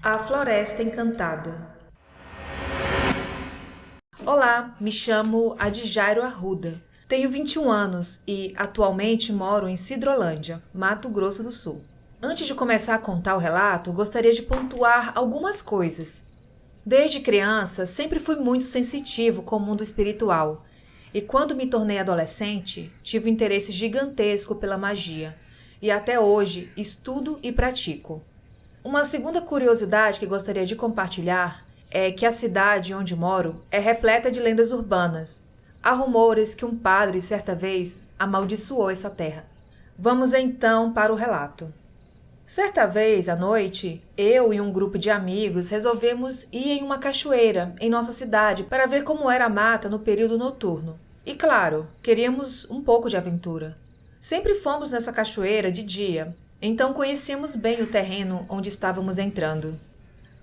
A Floresta Encantada. Olá, me chamo Adjairo Arruda. Tenho 21 anos e atualmente moro em Sidrolândia, Mato Grosso do Sul. Antes de começar a contar o relato, gostaria de pontuar algumas coisas. Desde criança, sempre fui muito sensitivo com o mundo espiritual. E quando me tornei adolescente, tive um interesse gigantesco pela magia. E até hoje estudo e pratico. Uma segunda curiosidade que gostaria de compartilhar é que a cidade onde moro é repleta de lendas urbanas. Há rumores que um padre, certa vez, amaldiçoou essa terra. Vamos então para o relato. Certa vez, à noite, eu e um grupo de amigos resolvemos ir em uma cachoeira em nossa cidade para ver como era a mata no período noturno. E claro, queríamos um pouco de aventura. Sempre fomos nessa cachoeira de dia, então conhecíamos bem o terreno onde estávamos entrando.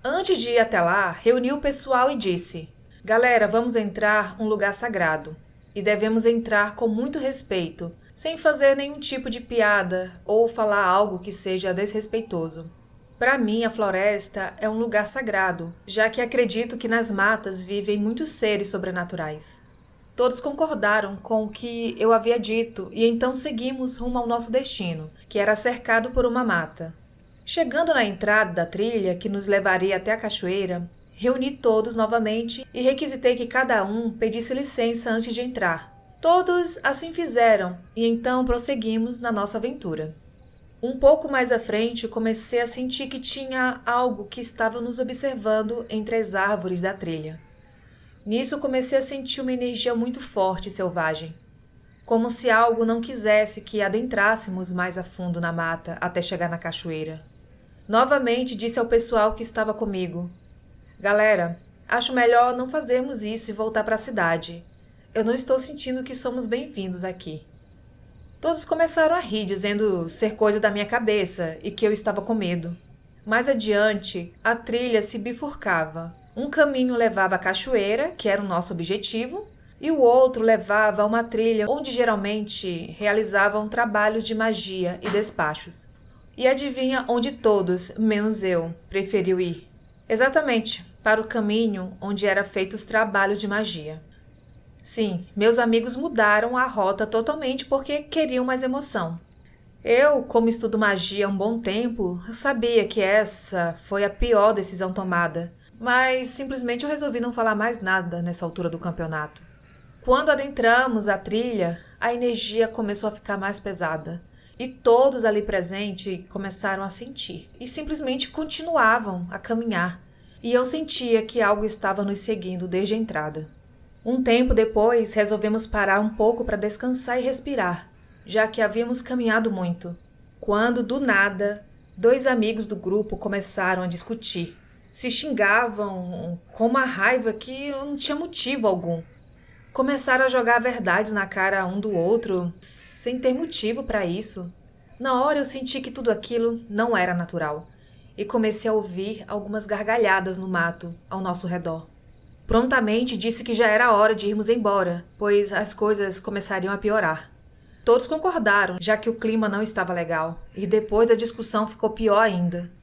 Antes de ir até lá, reuni o pessoal e disse: "Galera, vamos entrar um lugar sagrado e devemos entrar com muito respeito, sem fazer nenhum tipo de piada ou falar algo que seja desrespeitoso. Para mim, a floresta é um lugar sagrado, já que acredito que nas matas vivem muitos seres sobrenaturais." Todos concordaram com o que eu havia dito e então seguimos rumo ao nosso destino, que era cercado por uma mata. Chegando na entrada da trilha que nos levaria até a cachoeira, reuni todos novamente e requisitei que cada um pedisse licença antes de entrar. Todos assim fizeram e então prosseguimos na nossa aventura. Um pouco mais à frente, comecei a sentir que tinha algo que estava nos observando entre as árvores da trilha. Nisso comecei a sentir uma energia muito forte e selvagem, como se algo não quisesse que adentrássemos mais a fundo na mata até chegar na cachoeira. Novamente disse ao pessoal que estava comigo: "Galera, acho melhor não fazermos isso e voltar para a cidade. Eu não estou sentindo que somos bem-vindos aqui." Todos começaram a rir, dizendo ser coisa da minha cabeça e que eu estava com medo. Mais adiante, a trilha se bifurcava. Um caminho levava à cachoeira, que era o nosso objetivo, e o outro levava a uma trilha onde geralmente realizavam trabalhos de magia e despachos. E adivinha onde todos, menos eu, preferiu ir? Exatamente, para o caminho onde eram feitos os trabalhos de magia. Sim, meus amigos mudaram a rota totalmente porque queriam mais emoção. Eu, como estudo magia há um bom tempo, sabia que essa foi a pior decisão tomada, mas simplesmente eu resolvi não falar mais nada nessa altura do campeonato. Quando adentramos a trilha, a energia começou a ficar mais pesada. E todos ali presentes começaram a sentir e simplesmente continuavam a caminhar. E eu sentia que algo estava nos seguindo desde a entrada. Um tempo depois, resolvemos parar um pouco para descansar e respirar, já que havíamos caminhado muito. Quando, do nada, 2 amigos do grupo começaram a discutir. Se xingavam com uma raiva que não tinha motivo algum. Começaram a jogar verdades na cara um do outro, sem ter motivo para isso. Na hora eu senti que tudo aquilo não era natural e comecei a ouvir algumas gargalhadas no mato ao nosso redor. Prontamente disse que já era hora de irmos embora, pois as coisas começariam a piorar. Todos concordaram, já que o clima não estava legal, e depois da discussão ficou pior ainda.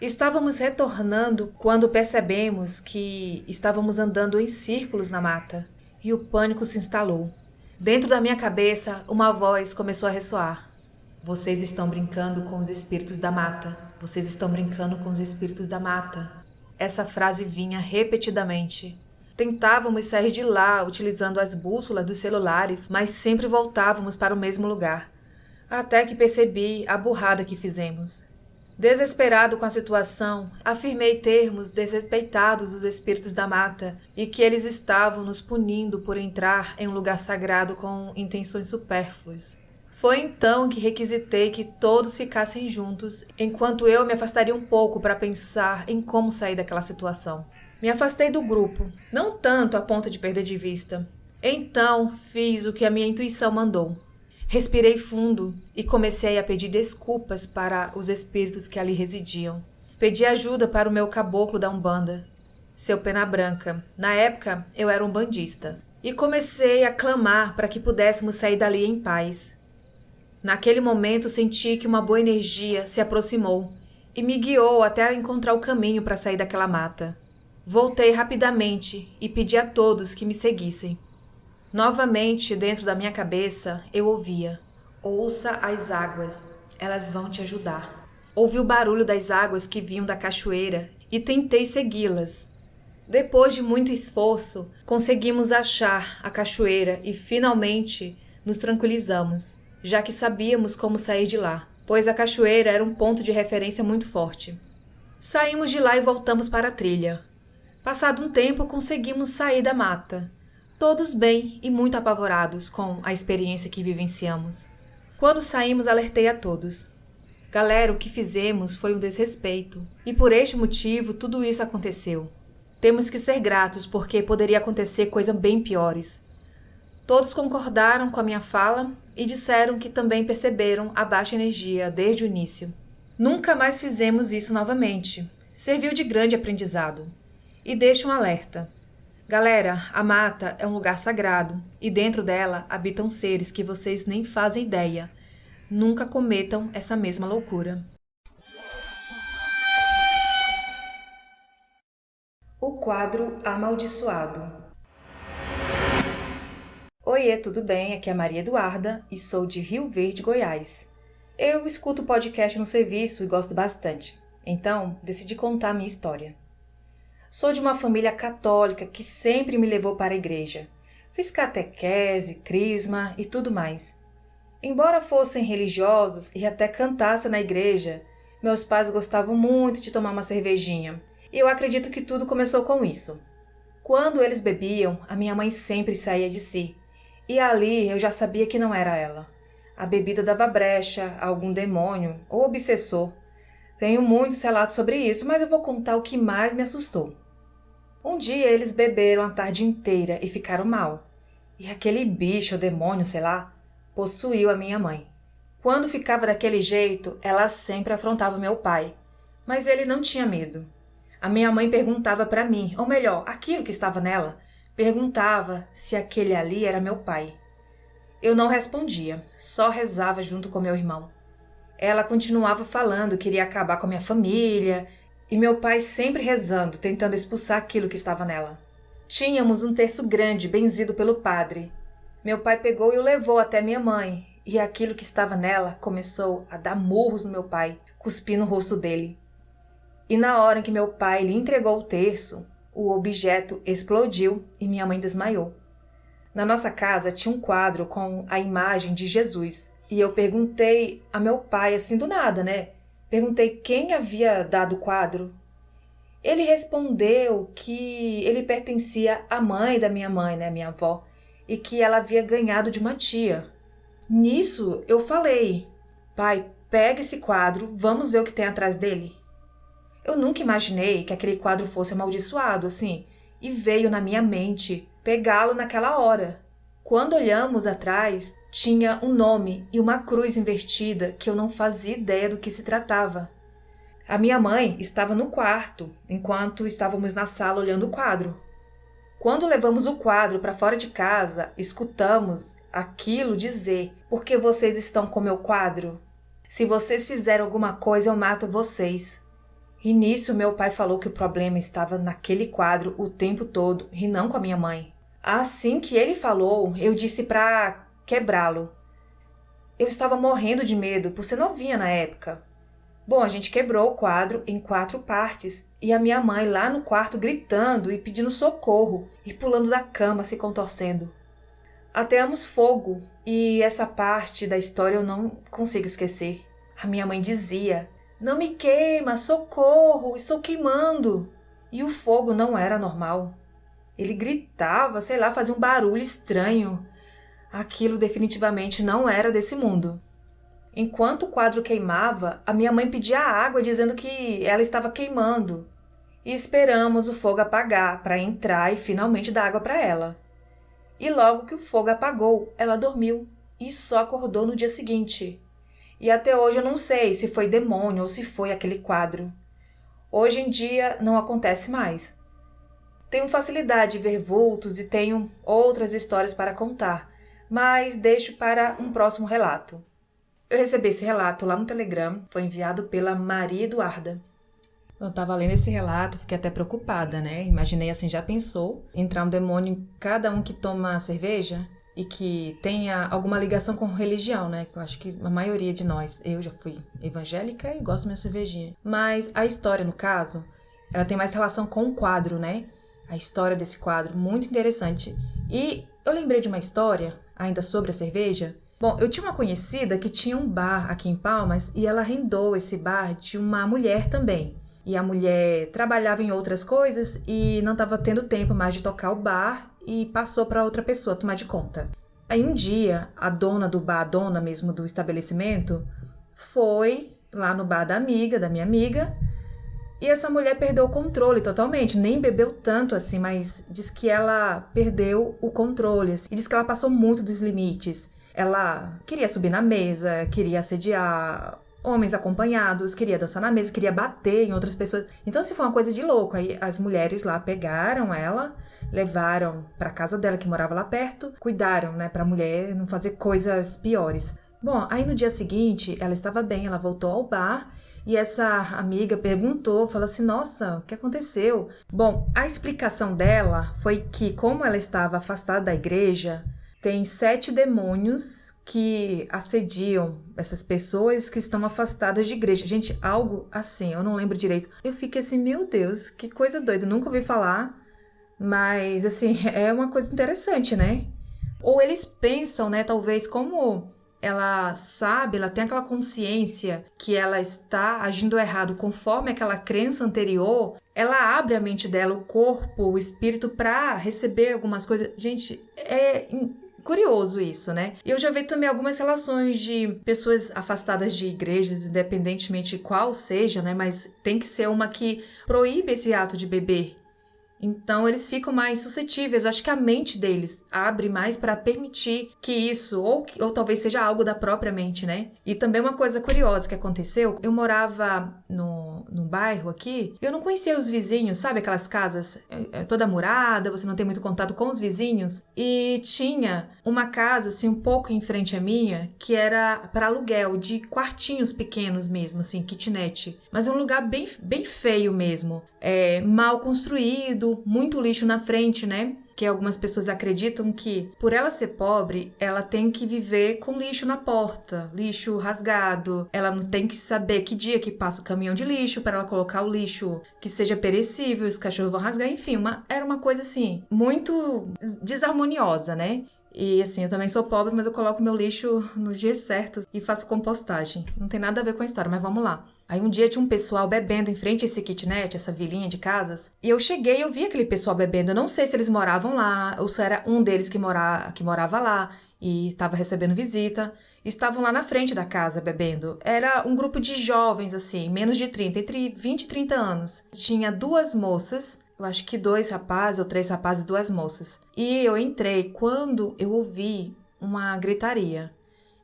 Estávamos retornando quando percebemos que estávamos andando em círculos na mata, e o pânico se instalou. Dentro da minha cabeça, uma voz começou a ressoar. "Vocês estão brincando com os espíritos da mata. Vocês estão brincando com os espíritos da mata." Essa frase vinha repetidamente. Tentávamos sair de lá utilizando as bússolas dos celulares, mas sempre voltávamos para o mesmo lugar. Até que percebi a burrada que fizemos. Desesperado com a situação, afirmei termos desrespeitados os espíritos da mata e que eles estavam nos punindo por entrar em um lugar sagrado com intenções supérfluas. Foi então que requisitei que todos ficassem juntos, enquanto eu me afastaria um pouco para pensar em como sair daquela situação. Me afastei do grupo, não tanto a ponto de perder de vista. Então fiz o que a minha intuição mandou. Respirei fundo e comecei a pedir desculpas para os espíritos que ali residiam. Pedi ajuda para o meu caboclo da Umbanda, seu Pena Branca. Na época, eu era umbandista. E comecei a clamar para que pudéssemos sair dali em paz. Naquele momento, senti que uma boa energia se aproximou e me guiou até encontrar o caminho para sair daquela mata. Voltei rapidamente e pedi a todos que me seguissem. Novamente, dentro da minha cabeça, eu ouvia: ouça as águas, elas vão te ajudar. Ouvi o barulho das águas que vinham da cachoeira e tentei segui-las. Depois de muito esforço, conseguimos achar a cachoeira e finalmente nos tranquilizamos, já que sabíamos como sair de lá, pois a cachoeira era um ponto de referência muito forte. Saímos de lá e voltamos para a trilha. Passado um tempo, conseguimos sair da mata, todos bem e muito apavorados com a experiência que vivenciamos. Quando saímos, alertei a todos. Galera, o que fizemos foi um desrespeito, e por este motivo tudo isso aconteceu. Temos que ser gratos porque poderia acontecer coisas bem piores. Todos concordaram com a minha fala e disseram que também perceberam a baixa energia desde o início. Nunca mais fizemos isso novamente. Serviu de grande aprendizado. E deixo um alerta. Galera, a mata é um lugar sagrado e dentro dela habitam seres que vocês nem fazem ideia. Nunca cometam essa mesma loucura. O quadro amaldiçoado. Oiê, tudo bem? Aqui é a Maria Eduarda e sou de Rio Verde, Goiás. Eu escuto podcast no serviço e gosto bastante, então decidi contar a minha história. Sou de uma família católica que sempre me levou para a igreja. Fiz catequese, crisma e tudo mais. Embora fossem religiosos e até cantassem na igreja, meus pais gostavam muito de tomar uma cervejinha. E eu acredito que tudo começou com isso. Quando eles bebiam, a minha mãe sempre saía de si. E ali eu já sabia que não era ela. A bebida dava brecha a algum demônio ou obsessor. Tenho muitos relatos sobre isso, mas eu vou contar o que mais me assustou. Um dia eles beberam a tarde inteira e ficaram mal. E aquele bicho, ou demônio, sei lá, possuiu a minha mãe. Quando ficava daquele jeito, ela sempre afrontava meu pai. Mas ele não tinha medo. A minha mãe perguntava para mim, ou melhor, aquilo que estava nela, perguntava se aquele ali era meu pai. Eu não respondia, só rezava junto com meu irmão. Ela continuava falando que iria acabar com a minha família, e meu pai sempre rezando, tentando expulsar aquilo que estava nela. Tínhamos um terço grande, benzido pelo padre. Meu pai pegou e o levou até minha mãe, e aquilo que estava nela começou a dar murros no meu pai, cuspir no rosto dele. E na hora em que meu pai lhe entregou o terço, o objeto explodiu e minha mãe desmaiou. Na nossa casa tinha um quadro com a imagem de Jesus, e eu perguntei a meu pai, assim do nada, né? Perguntei quem havia dado o quadro. Ele respondeu que ele pertencia à mãe da minha mãe, né, minha avó, e que ela havia ganhado de uma tia. Nisso eu falei: pai, pega esse quadro, vamos ver o que tem atrás dele. Eu nunca imaginei que aquele quadro fosse amaldiçoado, assim, e veio na minha mente pegá-lo naquela hora. Quando olhamos atrás, tinha um nome e uma cruz invertida que eu não fazia ideia do que se tratava. A minha mãe estava no quarto, enquanto estávamos na sala olhando o quadro. Quando levamos o quadro para fora de casa, escutamos aquilo dizer: por que vocês estão com meu quadro? Se vocês fizerem alguma coisa, eu mato vocês. E nisso meu pai falou que o problema estava naquele quadro o tempo todo e não com a minha mãe. Assim que ele falou, eu disse para quebrá-lo. Eu estava morrendo de medo por ser novinha na época. Bom, a gente quebrou o quadro em 4 partes e a minha mãe lá no quarto gritando e pedindo socorro e pulando da cama se contorcendo. Ateamos fogo e essa parte da história eu não consigo esquecer. A minha mãe dizia: não me queima, socorro, estou queimando. E o fogo não era normal. Ele gritava, sei lá, fazia um barulho estranho. Aquilo definitivamente não era desse mundo. Enquanto o quadro queimava, a minha mãe pedia água dizendo que ela estava queimando. E esperamos o fogo apagar para entrar e finalmente dar água para ela. E logo que o fogo apagou, ela dormiu e só acordou no dia seguinte. E até hoje eu não sei se foi demônio ou se foi aquele quadro. Hoje em dia não acontece mais. Tenho facilidade de ver vultos e tenho outras histórias para contar, mas deixo para um próximo relato. Eu recebi esse relato lá no Telegram, foi enviado pela Maria Eduarda. Eu tava lendo esse relato, fiquei até preocupada, né? Imaginei assim, já pensou entrar um demônio em cada um que toma cerveja e que tenha alguma ligação com religião, né? Que eu acho que a maioria de nós, eu já fui evangélica e gosto da minha cervejinha. Mas a história, no caso, ela tem mais relação com o quadro, né? A história desse quadro, muito interessante. E eu lembrei de uma história, ainda sobre a cerveja. Bom, eu tinha uma conhecida que tinha um bar aqui em Palmas e ela arrendou esse bar de uma mulher também. E a mulher trabalhava em outras coisas e não estava tendo tempo mais de tocar o bar e passou para outra pessoa tomar de conta. Aí um dia, a dona do bar, a dona mesmo do estabelecimento, foi lá no bar da minha amiga, e essa mulher perdeu o controle totalmente, nem bebeu tanto assim, mas diz que ela perdeu o controle, assim, e diz que ela passou muito dos limites. Ela queria subir na mesa, queria assediar homens acompanhados, queria dançar na mesa, queria bater em outras pessoas. Então, assim, foi uma coisa de louco. Aí as mulheres lá pegaram ela, levaram pra casa dela, que morava lá perto, cuidaram, né, pra mulher não fazer coisas piores. Bom, aí no dia seguinte, ela estava bem, ela voltou ao bar e essa amiga perguntou, falou assim, nossa, o que aconteceu? Bom, a explicação dela foi que, como ela estava afastada da igreja, tem 7 demônios que assediam essas pessoas que estão afastadas de igreja. Gente, algo assim, eu não lembro direito. Eu fiquei assim, meu Deus, que coisa doida, nunca ouvi falar. Mas, assim, é uma coisa interessante, né? Ou eles pensam, né, talvez como ela sabe, ela tem aquela consciência que ela está agindo errado conforme aquela crença anterior, ela abre a mente dela, o corpo, o espírito para receber algumas coisas. Gente, é curioso isso, né? E eu já vi também algumas relações de pessoas afastadas de igrejas, independentemente qual seja, né? Mas tem que ser uma que proíbe esse ato de beber. Então, eles ficam mais suscetíveis. Acho que a mente deles abre mais para permitir que isso, ou talvez seja algo da própria mente, né? E também uma coisa curiosa que aconteceu, eu morava num bairro aqui, eu não conhecia os vizinhos, sabe? Aquelas casas toda murada, você não tem muito contato com os vizinhos. E tinha uma casa, assim, um pouco em frente à minha, que era para aluguel, de quartinhos pequenos mesmo, assim, kitnet. Mas é um lugar bem, bem feio mesmo. Mal construído, muito lixo na frente, né? Que algumas pessoas acreditam que, por ela ser pobre, ela tem que viver com lixo na porta, lixo rasgado. Ela não tem que saber que dia que passa o caminhão de lixo para ela colocar o lixo que seja perecível, os cachorros vão rasgar, enfim, era uma coisa assim, muito desarmoniosa, né? E assim, eu também sou pobre, mas eu coloco meu lixo nos dias certos e faço compostagem. Não tem nada a ver com a história, mas vamos lá. Aí um dia tinha um pessoal bebendo em frente a esse kitnet, essa vilinha de casas. E eu cheguei e eu vi aquele pessoal bebendo. Eu não sei se eles moravam lá, ou se era um deles que morava lá e estava recebendo visita. Estavam lá na frente da casa bebendo. Era um grupo de jovens, assim, menos de 30, entre 20 e 30 anos. Tinha 2 moças, eu acho que 2 rapazes ou 3 rapazes e 2 moças. E eu entrei quando eu ouvi uma gritaria.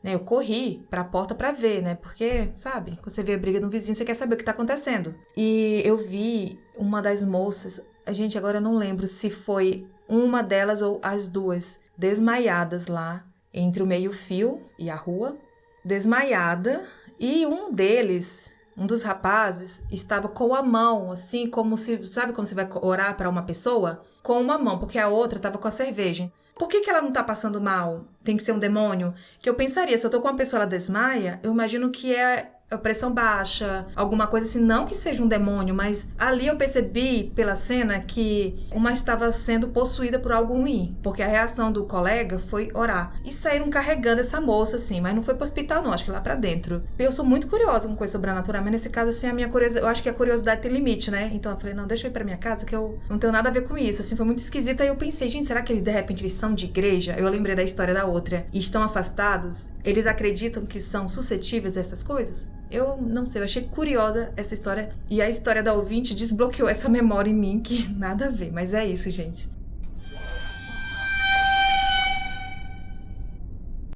Eu corri pra porta pra ver, né? Porque, sabe, quando você vê a briga de um vizinho, você quer saber o que tá acontecendo. E eu vi uma das moças, gente, agora eu não lembro se foi uma delas ou as 2, desmaiadas lá, entre o meio-fio e a rua, desmaiada, e um deles, um dos rapazes, estava com a mão, assim, como se, sabe quando você vai orar pra uma pessoa? Com uma mão, porque a outra estava com a cerveja. Por que ela não tá passando mal? Tem que ser um demônio? Que eu pensaria, se eu tô com uma pessoa, ela desmaia, eu imagino que é a pressão baixa, alguma coisa assim, não que seja um demônio, mas ali eu percebi pela cena que uma estava sendo possuída por algo ruim, porque a reação do colega foi orar. E saíram carregando essa moça, assim, mas não foi pro hospital não, acho que lá pra dentro. Eu sou muito curiosa com coisa sobrenatural, mas nesse caso, assim, eu acho que a curiosidade tem limite, né? Então eu falei, não, deixa eu ir pra minha casa, que eu não tenho nada a ver com isso, assim, foi muito esquisito. Aí eu pensei, gente, será que eles, de repente, eles são de igreja? Eu lembrei da história da outra, e estão afastados? Eles acreditam que são suscetíveis a essas coisas? Eu não sei, eu achei curiosa essa história. E a história da ouvinte desbloqueou essa memória em mim, que nada a ver, mas é isso, gente.